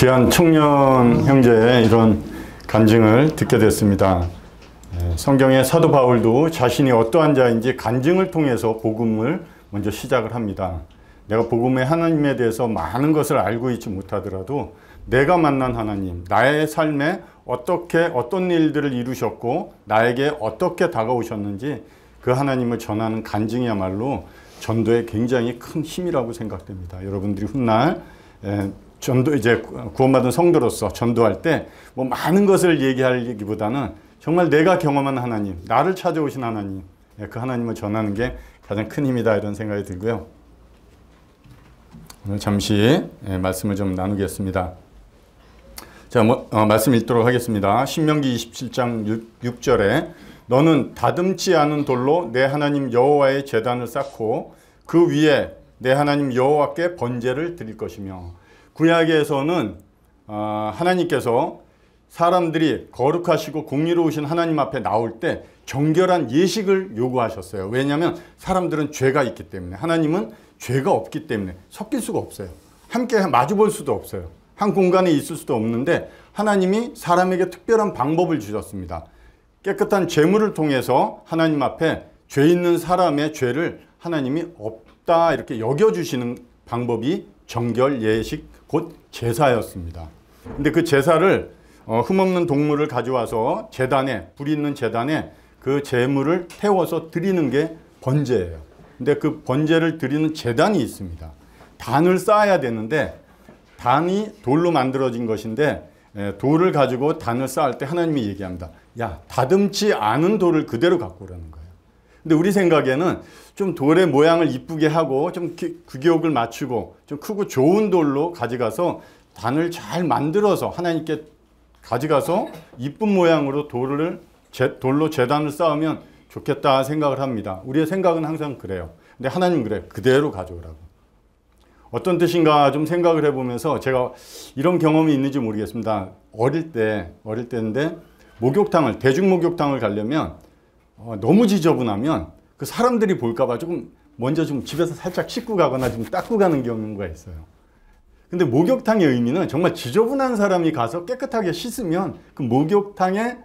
귀한 청년 형제의 이런 간증을 듣게 됐습니다. 성경의 사도 바울도 자신이 어떠한 자인지 간증을 통해서 복음을 먼저 시작을 합니다. 내가 복음의 하나님에 대해서 많은 것을 알고 있지 못하더라도 내가 만난 하나님, 나의 삶에 어떤 일들을 이루셨고 나에게 어떻게 다가오셨는지 그 하나님을 전하는 간증이야말로 전도에 굉장히 큰 힘이라고 생각됩니다. 여러분들이 훗날 전도 이제 구원받은 성도로서 전도할 때 뭐 많은 것을 얘기하기보다는 정말 내가 경험한 하나님, 나를 찾아오신 하나님, 그 하나님을 전하는 게 가장 큰 힘이다 이런 생각이 들고요. 오늘 잠시 말씀을 좀 나누겠습니다. 자, 말씀 읽도록 하겠습니다. 신명기 27장 6절에 너는 다듬지 않은 돌로 내 하나님 여호와의 제단을 쌓고 그 위에 내 하나님 여호와께 번제를 드릴 것이며, 구약에서는 하나님께서 사람들이 거룩하시고 공의로우신 하나님 앞에 나올 때 정결한 예식을 요구하셨어요. 왜냐하면 사람들은 죄가 있기 때문에, 하나님은 죄가 없기 때문에 섞일 수가 없어요. 함께 마주 볼 수도 없어요. 한 공간에 있을 수도 없는데 하나님이 사람에게 특별한 방법을 주셨습니다. 깨끗한 제물을 통해서 하나님 앞에 죄 있는 사람의 죄를 하나님이 없다 이렇게 여겨주시는 방법이 정결 예식 곧 제사였습니다. 근데 그 제사를 흠없는 동물을 가져와서 제단에, 불이 있는 제단에 그 제물을 태워서 드리는 게 번제예요. 근데 그 번제를 드리는 제단이 있습니다. 단을 쌓아야 되는데, 단이 돌로 만들어진 것인데 돌을 가지고 단을 쌓을 때 하나님이 얘기합니다. 야, 다듬지 않은 돌을 그대로 갖고 오라는 거예요. 근데 우리 생각에는 좀 돌의 모양을 이쁘게 하고 좀 규격을 맞추고 좀 크고 좋은 돌로 가져가서 단을 잘 만들어서 하나님께 가져가서 이쁜 모양으로 돌로 제단을 쌓으면 좋겠다 생각을 합니다. 우리의 생각은 항상 그래요. 근데 하나님 그래요. 그대로 가져오라고. 어떤 뜻인가 좀 생각을 해보면서 제가 이런 경험이 있는지 모르겠습니다. 어릴 때인데 대중목욕탕을 가려면 너무 지저분하면 그 사람들이 볼까봐 조금 먼저 좀 집에서 살짝 씻고 가거나 좀 닦고 가는 경우가 있어요. 근데 목욕탕의 의미는 정말 지저분한 사람이 가서 깨끗하게 씻으면 그 목욕탕의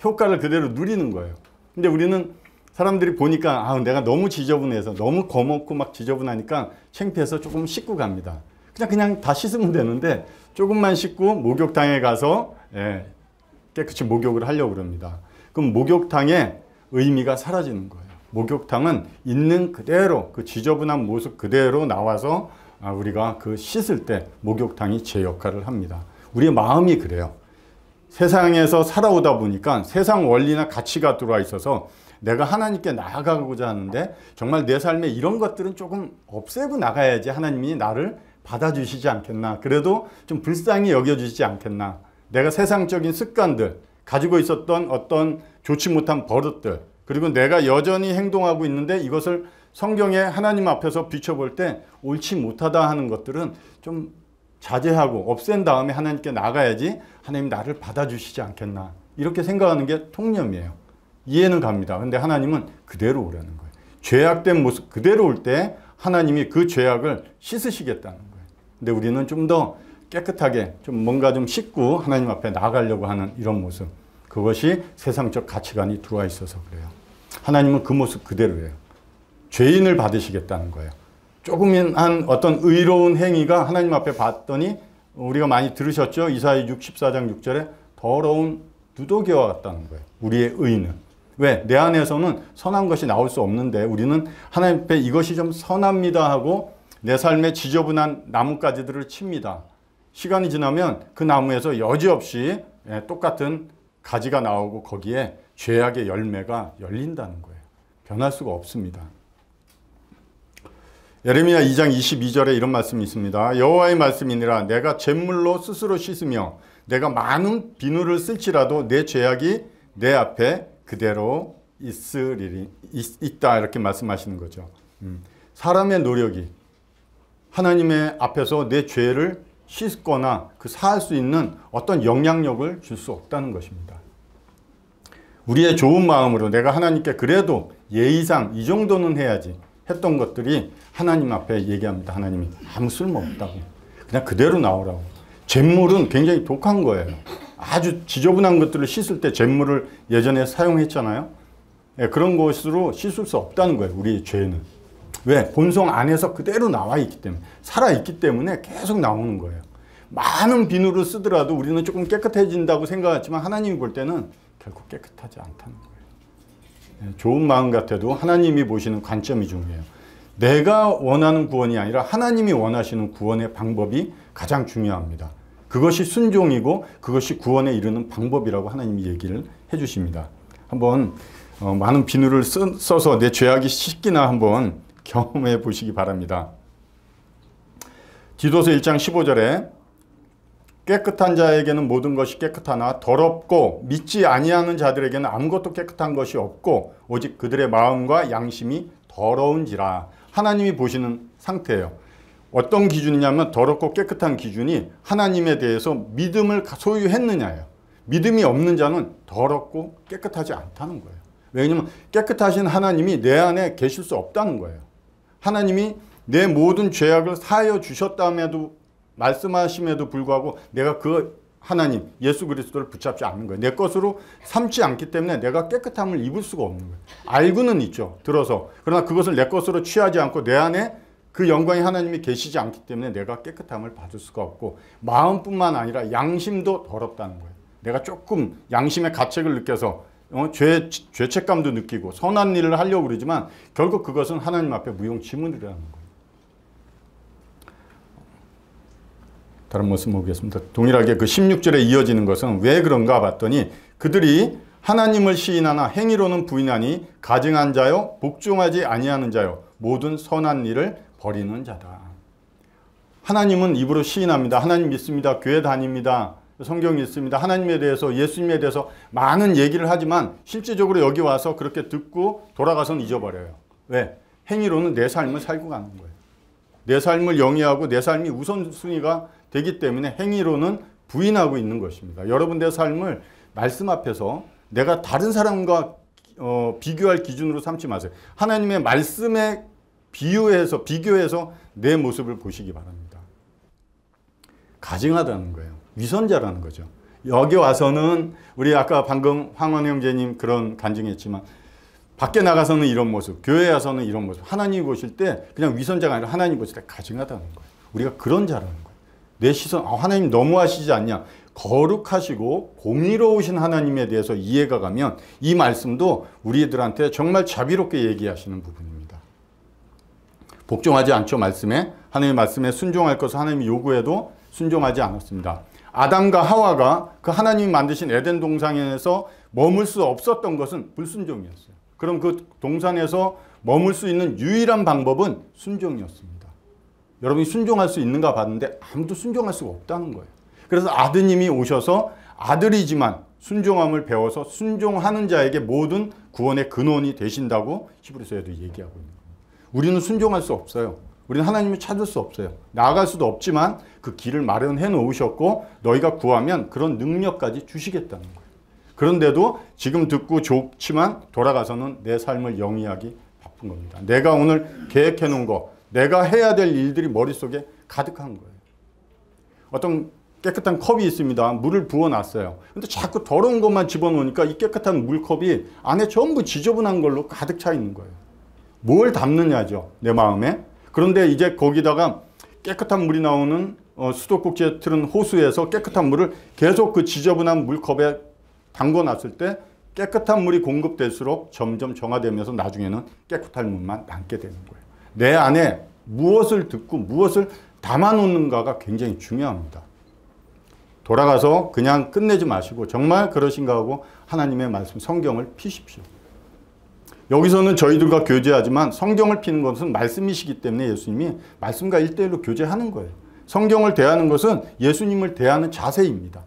효과를 그대로 누리는 거예요. 근데 우리는 사람들이 보니까 내가 너무 지저분해서 너무 거먹고 막 지저분하니까 창피해서 조금 씻고 갑니다. 그냥 다 씻으면 되는데 조금만 씻고 목욕탕에 가서 깨끗이 목욕을 하려고 그럽니다. 그럼 목욕탕의 의미가 사라지는 거예요. 목욕탕은 있는 그대로 그 지저분한 모습 그대로 나와서 우리가 그 씻을 때 목욕탕이 제 역할을 합니다. 우리의 마음이 그래요. 세상에서 살아오다 보니까 세상 원리나 가치가 들어와 있어서 내가 하나님께 나아가고자 하는데 정말 내 삶에 이런 것들은 조금 없애고 나가야지 하나님이 나를 받아주시지 않겠나. 그래도 좀 불쌍히 여겨주시지 않겠나. 내가 세상적인 습관들, 가지고 있었던 어떤 좋지 못한 버릇들, 그리고 내가 여전히 행동하고 있는데 이것을 성경에 하나님 앞에서 비춰볼 때 옳지 못하다 하는 것들은 좀 자제하고 없앤 다음에 하나님께 나가야지 하나님 나를 받아주시지 않겠나. 이렇게 생각하는 게 통념이에요. 이해는 갑니다. 근데 하나님은 그대로 오라는 거예요. 죄악된 모습 그대로 올 때 하나님이 그 죄악을 씻으시겠다는 거예요. 근데 우리는 좀 더 깨끗하게 좀 뭔가 좀 씻고 하나님 앞에 나가려고 하는 이런 모습, 그것이 세상적 가치관이 들어와 있어서 그래요. 하나님은 그 모습 그대로예요. 죄인을 받으시겠다는 거예요. 조금한 어떤 의로운 행위가 하나님 앞에 봤더니 우리가 많이 들으셨죠? 이사야 64장 6절에 더러운 누더기와 같다는 거예요. 우리의 의는. 왜? 내 안에서는 선한 것이 나올 수 없는데 우리는 하나님 앞에 이것이 좀 선합니다 하고 내 삶의 지저분한 나뭇가지들을 칩니다. 시간이 지나면 그 나무에서 여지없이 똑같은 가지가 나오고 거기에 죄악의 열매가 열린다는 거예요. 변할 수가 없습니다. 예레미야 2장 22절에 이런 말씀이 있습니다. 여호와의 말씀이니라 내가 잿물로 스스로 씻으며 내가 많은 비누를 쓸지라도 내 죄악이 내 앞에 그대로 있다 이렇게 말씀하시는 거죠. 사람의 노력이 하나님의 앞에서 내 죄를 씻거나 그 사할 수 있는 어떤 영향력을 줄 수 없다는 것입니다. 우리의 좋은 마음으로 내가 하나님께 그래도 예의상 이 정도는 해야지 했던 것들이 하나님 앞에 얘기합니다. 하나님이 아무 쓸모없다고. 그냥 그대로 나오라고. 잿물은 굉장히 독한 거예요. 아주 지저분한 것들을 씻을 때 잿물을 예전에 사용했잖아요. 예, 그런 것으로 씻을 수 없다는 거예요. 우리의 죄는. 왜? 본성 안에서 그대로 나와 있기 때문에, 살아있기 때문에 계속 나오는 거예요. 많은 비누를 쓰더라도 우리는 조금 깨끗해진다고 생각하지만 하나님이 볼 때는 결코 깨끗하지 않다는 거예요. 예, 좋은 마음 같아도 하나님이 보시는 관점이 중요해요. 내가 원하는 구원이 아니라 하나님이 원하시는 구원의 방법이 가장 중요합니다. 그것이 순종이고 그것이 구원에 이르는 방법이라고 하나님이 얘기를 해주십니다. 한번 많은 비누를 써서 내 죄악이 씻기나 한번 경험해 보시기 바랍니다. 디도서 1장 15절에 깨끗한 자에게는 모든 것이 깨끗하나 더럽고 믿지 아니하는 자들에게는 아무것도 깨끗한 것이 없고 오직 그들의 마음과 양심이 더러운지라. 하나님이 보시는 상태예요. 어떤 기준이냐면 더럽고 깨끗한 기준이 하나님에 대해서 믿음을 소유했느냐예요. 믿음이 없는 자는 더럽고 깨끗하지 않다는 거예요. 왜냐하면 깨끗하신 하나님이 내 안에 계실 수 없다는 거예요. 하나님이 내 모든 죄악을 사하여 주셨다면도 말씀하심에도 불구하고 내가 그 하나님 예수 그리스도를 붙잡지 않는 거예요. 내 것으로 삼지 않기 때문에 내가 깨끗함을 입을 수가 없는 거예요. 알고는 있죠. 들어서. 그러나 그것을 내 것으로 취하지 않고 내 안에 그 영광의 하나님이 계시지 않기 때문에 내가 깨끗함을 받을 수가 없고 마음뿐만 아니라 양심도 더럽다는 거예요. 내가 조금 양심의 가책을 느껴서 죄책감도 느끼고 선한 일을 하려고 그러지만 결국 그것은 하나님 앞에 무용지물이라는 거예요. 다른 모습 보겠습니다. 동일하게 그 16절에 이어지는 것은 왜 그런가 봤더니 그들이 하나님을 시인하나 행위로는 부인하니 가증한 자요 복종하지 아니하는 자요 모든 선한 일을 버리는 자다. 하나님은 입으로 시인합니다. 하나님 믿습니다. 교회 다닙니다. 성경 읽습니다. 하나님에 대해서 예수님에 대해서 많은 얘기를 하지만 실제적으로 여기 와서 그렇게 듣고 돌아가서는 잊어버려요. 왜? 행위로는 내 삶을 살고 가는 거예요. 내 삶을 영위하고 내 삶이 우선순위가 되기 때문에 행위로는 부인하고 있는 것입니다. 여러분의 삶을 말씀 앞에서 내가 다른 사람과 비교할 기준으로 삼지 마세요. 하나님의 말씀에 비교해서 내 모습을 보시기 바랍니다. 가증하다는 거예요. 위선자라는 거죠. 여기 와서는 우리 아까 방금 황원 형제님 그런 간증했지만 밖에 나가서는 이런 모습, 교회에 와서는 이런 모습. 하나님이 보실 때 그냥 위선자가 아니라 하나님이 보실 때 가증하다는 거예요. 우리가 그런 자라는 거예요. 내 시선, 하나님 너무하시지 않냐. 거룩하시고 공의로우신 하나님에 대해서 이해가 가면 이 말씀도 우리들한테 정말 자비롭게 얘기하시는 부분입니다. 복종하지 않죠. 말씀에. 하나님의 말씀에 순종할 것을 하나님이 요구해도 순종하지 않았습니다. 아담과 하와가 그 하나님이 만드신 에덴 동산에서 머물 수 없었던 것은 불순종이었어요. 그럼 그 동산에서 머물 수 있는 유일한 방법은 순종이었습니다. 여러분이 순종할 수 있는가 봤는데 아무도 순종할 수가 없다는 거예요. 그래서 아드님이 오셔서 아들이지만 순종함을 배워서 순종하는 자에게 모든 구원의 근원이 되신다고 히브리서에도 얘기하고 있는 거예요. 우리는 순종할 수 없어요. 우리는 하나님을 찾을 수 없어요. 나아갈 수도 없지만 그 길을 마련해 놓으셨고 너희가 구하면 그런 능력까지 주시겠다는 거예요. 그런데도 지금 듣고 좋지만 돌아가서는 내 삶을 영위하기 바쁜 겁니다. 내가 오늘 계획해 놓은 거, 내가 해야 될 일들이 머릿속에 가득한 거예요. 어떤 깨끗한 컵이 있습니다. 물을 부어놨어요. 근데 자꾸 더러운 것만 집어넣으니까 이 깨끗한 물컵이 안에 전부 지저분한 걸로 가득 차 있는 거예요. 뭘 담느냐죠. 내 마음에. 그런데 이제 거기다가 깨끗한 물이 나오는 수도꼭지에 틀은 호수에서 깨끗한 물을 계속 그 지저분한 물컵에 담궈놨을 때 깨끗한 물이 공급될수록 점점 정화되면서 나중에는 깨끗한 물만 남게 되는 거예요. 내 안에 무엇을 듣고 무엇을 담아놓는가가 굉장히 중요합니다. 돌아가서 그냥 끝내지 마시고 정말 그러신가 하고 하나님의 말씀 성경을 피십시오. 여기서는 저희들과 교제하지만 성경을 피는 것은 말씀이시기 때문에 예수님이 말씀과 1:1로 교제하는 거예요. 성경을 대하는 것은 예수님을 대하는 자세입니다.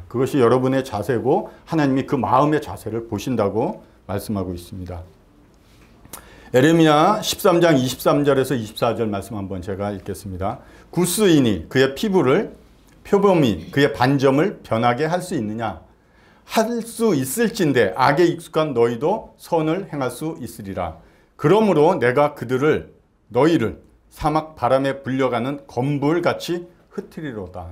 그것이 여러분의 자세고 하나님이 그 마음의 자세를 보신다고 말씀하고 있습니다. 에레미야 13장 23절에서 24절 말씀 한번 제가 읽겠습니다. 구스인이 그의 피부를 표범이 그의 반점을 변하게 할 수 있느냐? 할 수 있을진데 악에 익숙한 너희도 선을 행할 수 있으리라. 그러므로 내가 너희를 사막 바람에 불려가는 검불같이 흩트리로다.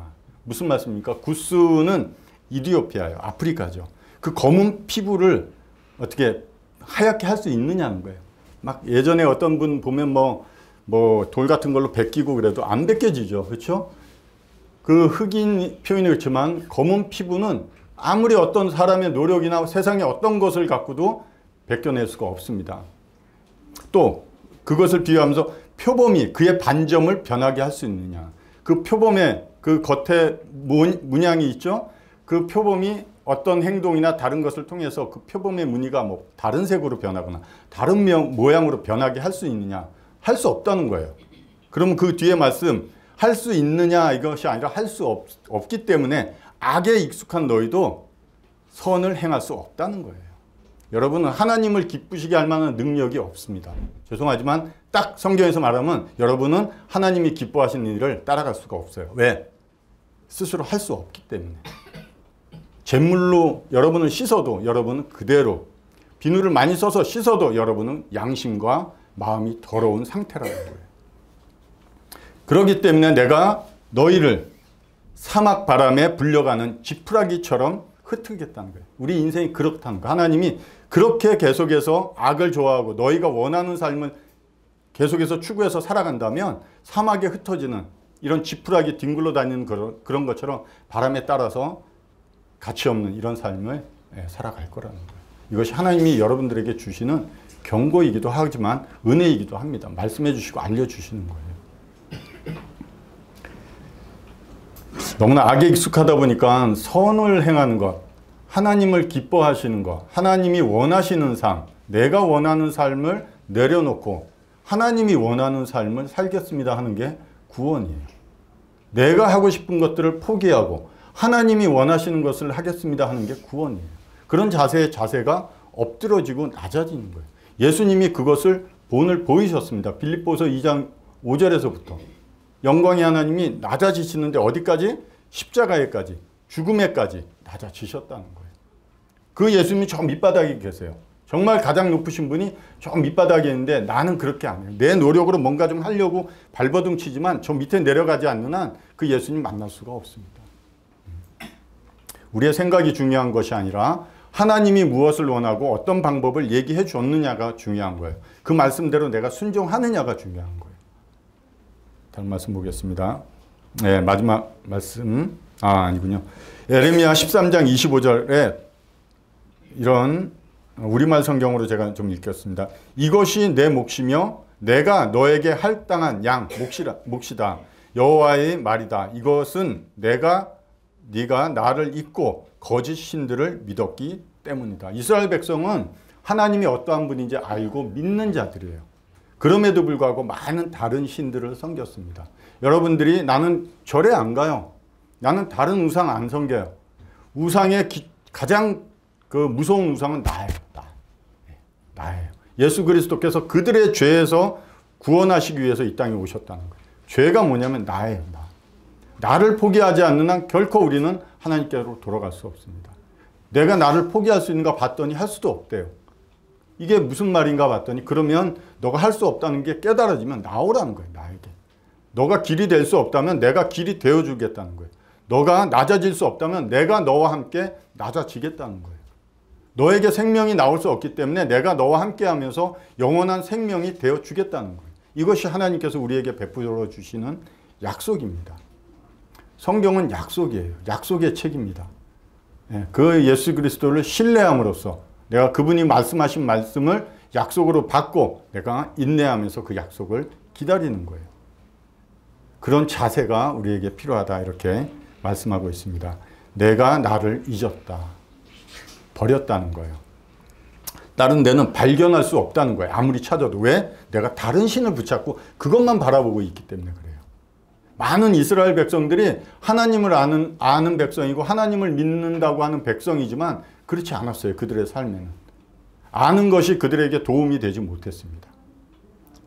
무슨 말씀입니까? 구스는 이디오피아예요. 아프리카죠. 그 검은 피부를 어떻게 하얗게 할 수 있느냐는 거예요. 막 예전에 어떤 분 보면 뭐 돌 같은 걸로 벗기고 그래도 안 벗겨지죠. 그렇죠? 그 흑인 표현이 그렇지만 검은 피부는 아무리 어떤 사람의 노력이나 세상의 어떤 것을 갖고도 벗겨낼 수가 없습니다. 또 그것을 비유하면서 표범이 그의 반점을 변하게 할 수 있느냐. 그 표범의 그 겉에 문양이 있죠. 그 표범이 어떤 행동이나 다른 것을 통해서 그 표범의 무늬가 뭐 다른 색으로 변하거나 다른 모양으로 변하게 할 수 있느냐. 할 수 없다는 거예요. 그러면 그 뒤에 말씀 할 수 있느냐 이것이 아니라 할 수 없기 때문에 악에 익숙한 너희도 선을 행할 수 없다는 거예요. 여러분은 하나님을 기쁘시게 할 만한 능력이 없습니다. 죄송하지만 딱 성경에서 말하면 여러분은 하나님이 기뻐하시는 일을 따라갈 수가 없어요. 왜? 스스로 할 수 없기 때문에. 잿물로 여러분을 씻어도 여러분은 그대로, 비누를 많이 써서 씻어도 여러분은 양심과 마음이 더러운 상태라는 거예요. 그렇기 때문에 내가 너희를 사막 바람에 불려가는 지푸라기처럼 흩트겠다는 거예요. 우리 인생이 그렇다는 거예요. 하나님이 그렇게 계속해서 악을 좋아하고 너희가 원하는 삶을 계속해서 추구해서 살아간다면 사막에 흩어지는 이런 지푸라기 뒹굴러 다니는 그런 것처럼 바람에 따라서 가치 없는 이런 삶을 살아갈 거라는 거예요. 이것이 하나님이 여러분들에게 주시는 경고이기도 하지만 은혜이기도 합니다. 말씀해 주시고 알려주시는 거예요. 너무나 악에 익숙하다 보니까 선을 행하는 것, 하나님을 기뻐하시는 것, 하나님이 원하시는 삶, 내가 원하는 삶을 내려놓고 하나님이 원하는 삶을 살겠습니다 하는 게 구원이에요. 내가 하고 싶은 것들을 포기하고 하나님이 원하시는 것을 하겠습니다 하는 게 구원이에요. 그런 자세가 엎드러지고 낮아지는 거예요. 예수님이 그것을 본을 보이셨습니다. 빌립보서 2장 5절에서부터 영광의 하나님이 낮아지시는데 어디까지? 십자가에까지, 죽음에까지 낮아지셨다는 거예요. 그 예수님이 저 밑바닥에 계세요. 정말 가장 높으신 분이 저 밑바닥에 있는데 나는 그렇게 안 해요. 내 노력으로 뭔가 좀 하려고 발버둥 치지만 저 밑에 내려가지 않는 한 그 예수님 만날 수가 없습니다. 우리의 생각이 중요한 것이 아니라 하나님이 무엇을 원하고 어떤 방법을 얘기해 줬느냐가 중요한 거예요. 그 말씀대로 내가 순종하느냐가 중요한 거예요. 다른 말씀 보겠습니다. 네, 마지막 말씀. 아니군요. 예레미야 13장 25절에 이런 우리말 성경으로 제가 좀 읽겠습니다. 이것이 내 몫이며 내가 너에게 할당한 양 몫이다. 여호와의 말이다. 이것은 네가 나를 잊고 거짓 신들을 믿었기 때문이다. 이스라엘 백성은 하나님이 어떠한 분인지 알고 믿는 자들이에요. 그럼에도 불구하고 많은 다른 신들을 섬겼습니다. 여러분들이 나는 절에 안 가요. 나는 다른 우상 안 섬겨요. 우상의 가장 그 무서운 우상은 나예요. 나예요. 예수 그리스도께서 그들의 죄에서 구원하시기 위해서 이 땅에 오셨다는 거예요. 죄가 뭐냐면 나예요. 나를 포기하지 않는 한 결코 우리는 하나님께로 돌아갈 수 없습니다. 내가 나를 포기할 수 있는가 봤더니 할 수도 없대요. 이게 무슨 말인가 봤더니 그러면 너가 할 수 없다는 게 깨달아지면 나오라는 거예요. 나에게. 너가 길이 될 수 없다면 내가 길이 되어주겠다는 거예요. 너가 낮아질 수 없다면 내가 너와 함께 낮아지겠다는 거예요. 너에게 생명이 나올 수 없기 때문에 내가 너와 함께 하면서 영원한 생명이 되어주겠다는 거예요. 이것이 하나님께서 우리에게 베풀어 주시는 약속입니다. 성경은 약속이에요. 약속의 책입니다. 그 예수 그리스도를 신뢰함으로써 내가 그분이 말씀하신 말씀을 약속으로 받고 내가 인내하면서 그 약속을 기다리는 거예요. 그런 자세가 우리에게 필요하다 이렇게 말씀하고 있습니다. 내가 나를 잊었다. 버렸다는 거예요. 다른 데는 발견할 수 없다는 거예요. 아무리 찾아도. 왜? 내가 다른 신을 붙잡고 그것만 바라보고 있기 때문에 그래요. 많은 이스라엘 백성들이 하나님을 아는 백성이고 하나님을 믿는다고 하는 백성이지만 그렇지 않았어요. 그들의 삶에는. 아는 것이 그들에게 도움이 되지 못했습니다.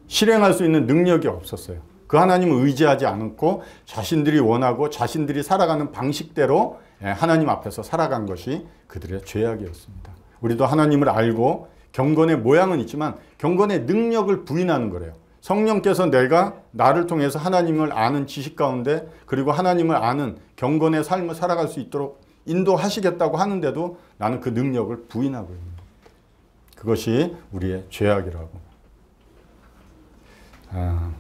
실행할 수 있는 능력이 없었어요. 그 하나님을 의지하지 않고 자신들이 원하고 자신들이 살아가는 방식대로 하나님 앞에서 살아간 것이 그들의 죄악이었습니다. 우리도 하나님을 알고 경건의 모양은 있지만 경건의 능력을 부인하는 거래요. 성령께서 내가 나를 통해서 하나님을 아는 지식 가운데 그리고 하나님을 아는 경건의 삶을 살아갈 수 있도록 인도하시겠다고 하는데도 나는 그 능력을 부인하고 있는 겁니다. 그것이 우리의 죄악이라고.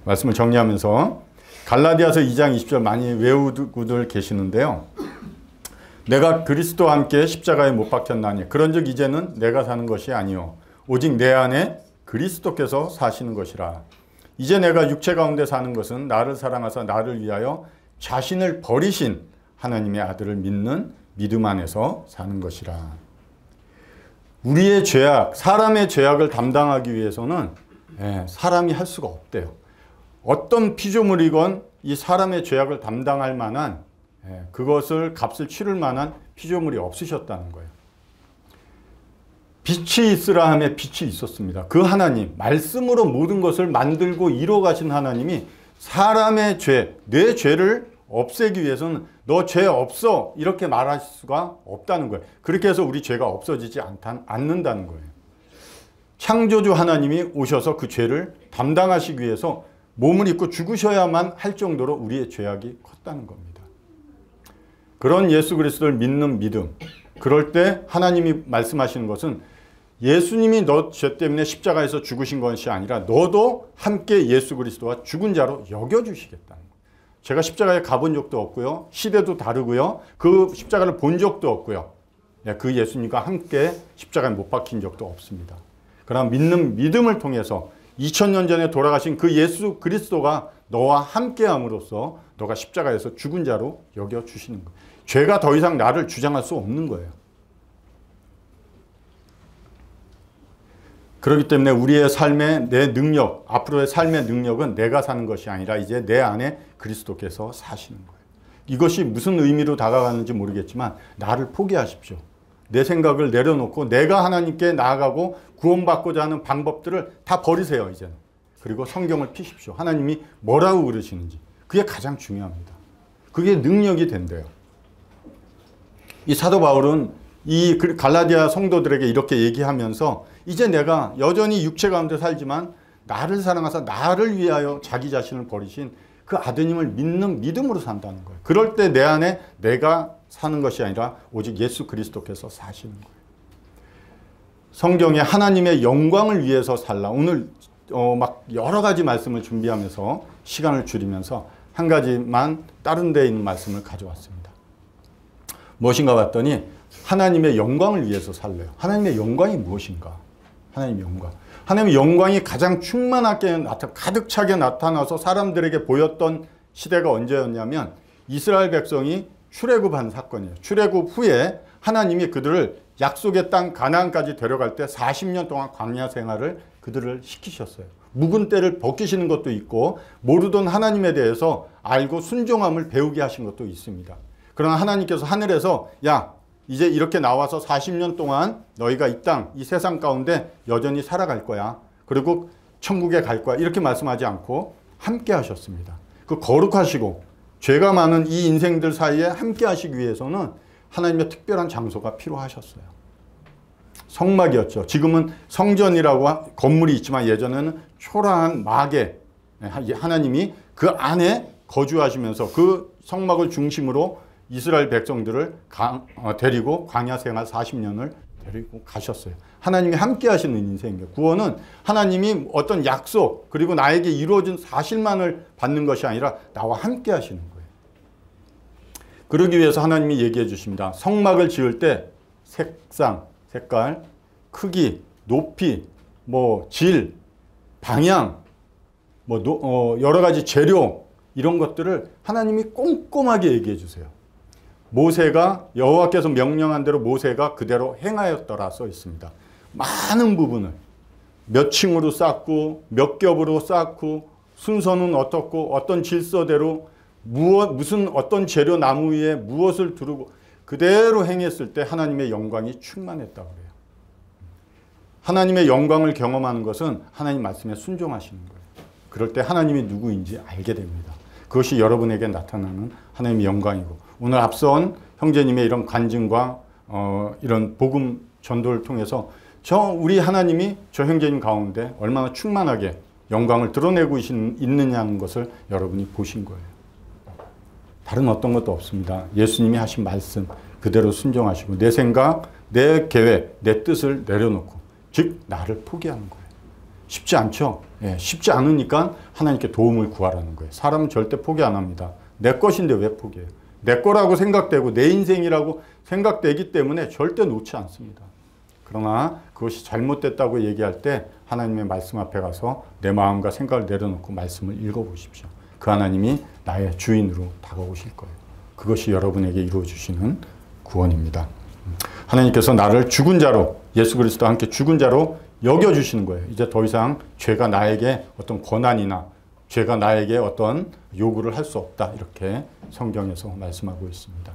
말씀을 정리하면서 갈라디아서 2장 20절 많이 외우고들 계시는데요. 내가 그리스도와 함께 십자가에 못 박혔나니 그런즉 이제는 내가 사는 것이 아니요 오직 내 안에 그리스도께서 사시는 것이라. 이제 내가 육체 가운데 사는 것은 나를 사랑하사 나를 위하여 자신을 버리신 하나님의 아들을 믿는 믿음 안에서 사는 것이라. 우리의 죄악, 사람의 죄악을 담당하기 위해서는 사람이 할 수가 없대요. 어떤 피조물이건 이 사람의 죄악을 담당할 만한 그것을 값을 치를 만한 피조물이 없으셨다는 거예요. 빛이 있으라 하며 빛이 있었습니다. 그 하나님, 말씀으로 모든 것을 만들고 이루어 가신 하나님이 사람의 죄, 내 죄를 없애기 위해서는 너 죄 없어 이렇게 말할 수가 없다는 거예요. 그렇게 해서 우리 죄가 없어지지 않는다는 거예요. 창조주 하나님이 오셔서 그 죄를 담당하시기 위해서 몸을 입고 죽으셔야만 할 정도로 우리의 죄악이 컸다는 겁니다. 그런 예수 그리스도를 믿는 믿음, 그럴 때 하나님이 말씀하시는 것은 예수님이 너 죄 때문에 십자가에서 죽으신 것이 아니라 너도 함께 예수 그리스도와 죽은 자로 여겨주시겠다는 거예요. 제가 십자가에 가본 적도 없고요. 시대도 다르고요. 그 십자가를 본 적도 없고요. 그 예수님과 함께 십자가에 못 박힌 적도 없습니다. 그러나 믿는 믿음을 통해서 2000년 전에 돌아가신 그 예수 그리스도가 너와 함께함으로써 너가 십자가에서 죽은 자로 여겨주시는 거예요. 죄가 더 이상 나를 주장할 수 없는 거예요. 그렇기 때문에 우리의 삶의 내 능력, 앞으로의 삶의 능력은 내가 사는 것이 아니라 이제 내 안에 그리스도께서 사시는 거예요. 이것이 무슨 의미로 다가가는지 모르겠지만 나를 포기하십시오. 내 생각을 내려놓고 내가 하나님께 나아가고 구원받고자 하는 방법들을 다 버리세요, 이제는. 그리고 성경을 피십시오. 하나님이 뭐라고 그러시는지. 그게 가장 중요합니다. 그게 능력이 된대요. 이 사도 바울은 이 갈라디아 성도들에게 이렇게 얘기하면서 이제 내가 여전히 육체 가운데 살지만 나를 사랑하사 나를 위하여 자기 자신을 버리신 그 아드님을 믿는 믿음으로 산다는 거예요. 그럴 때 내 안에 내가 사는 것이 아니라 오직 예수 그리스도께서 사시는 거예요. 성경에 하나님의 영광을 위해서 살라. 오늘 막 여러 가지 말씀을 준비하면서 시간을 줄이면서 한 가지만 다른 데에 있는 말씀을 가져왔습니다. 무엇인가 봤더니 하나님의 영광을 위해서 살래요. 하나님의 영광이 무엇인가? 하나님의 영광. 하나님의 영광이 가장 충만하게 가득 차게 나타나서 사람들에게 보였던 시대가 언제였냐면 이스라엘 백성이 출애굽한 사건이에요. 출애굽 후에 하나님이 그들을 약속의 땅 가나안까지 데려갈 때 40년 동안 광야 생활을 그들을 시키셨어요. 묵은 때를 벗기시는 것도 있고 모르던 하나님에 대해서 알고 순종함을 배우게 하신 것도 있습니다. 그러나 하나님께서 하늘에서 야 이제 이렇게 나와서 40년 동안 너희가 이 땅, 이 세상 가운데 여전히 살아갈 거야. 그리고 천국에 갈 거야. 이렇게 말씀하지 않고 함께 하셨습니다. 그 거룩하시고 죄가 많은 이 인생들 사이에 함께 하시기 위해서는 하나님의 특별한 장소가 필요하셨어요. 성막이었죠. 지금은 성전이라고 건물이 있지만 예전에는 초라한 막에 하나님이 그 안에 거주하시면서 그 성막을 중심으로 이스라엘 백성들을 데리고 광야 생활 40년을 데리고 가셨어요. 하나님이 함께 하시는 인생이에요. 구원은 하나님이 어떤 약속 그리고 나에게 이루어진 사실만을 받는 것이 아니라 나와 함께 하시는 거예요. 그러기 위해서 하나님이 얘기해 주십니다. 성막을 지을 때 색상, 색깔, 크기, 높이, 질, 방향, 여러 가지 재료 이런 것들을 하나님이 꼼꼼하게 얘기해 주세요. 모세가 여호와께서 명령한 대로 모세가 그대로 행하였더라 써 있습니다. 많은 부분을 몇 층으로 쌓고 몇 겹으로 쌓고 순서는 어떻고 어떤 질서대로 무슨 어떤 재료 나무 위에 무엇을 두르고 그대로 행했을 때 하나님의 영광이 충만했다고 그래요. 하나님의 영광을 경험하는 것은 하나님 말씀에 순종하시는 거예요. 그럴 때 하나님이 누구인지 알게 됩니다. 그것이 여러분에게 나타나는 하나님의 영광이고 오늘 앞선 형제님의 이런 간증과 이런 복음 전도를 통해서 우리 하나님이 저 형제님 가운데 얼마나 충만하게 영광을 드러내고 있느냐는 것을 여러분이 보신 거예요. 다른 어떤 것도 없습니다. 예수님이 하신 말씀 그대로 순종하시고 내 생각, 내 계획, 내 뜻을 내려놓고 즉 나를 포기하는 거예요. 쉽지 않죠? 예, 쉽지 않으니까 하나님께 도움을 구하라는 거예요. 사람은 절대 포기 안 합니다. 내 것인데 왜 포기해요? 내 거라고 생각되고 내 인생이라고 생각되기 때문에 절대 놓지 않습니다. 그러나 그것이 잘못됐다고 얘기할 때 하나님의 말씀 앞에 가서 내 마음과 생각을 내려놓고 말씀을 읽어보십시오. 그 하나님이 나의 주인으로 다가오실 거예요. 그것이 여러분에게 이루어주시는 구원입니다. 하나님께서 나를 죽은 자로, 예수 그리스도와 함께 죽은 자로 여겨주시는 거예요. 이제 더 이상 죄가 나에게 어떤 권한이나 죄가 나에게 어떤 요구를 할 수 없다. 이렇게 성경에서 말씀하고 있습니다.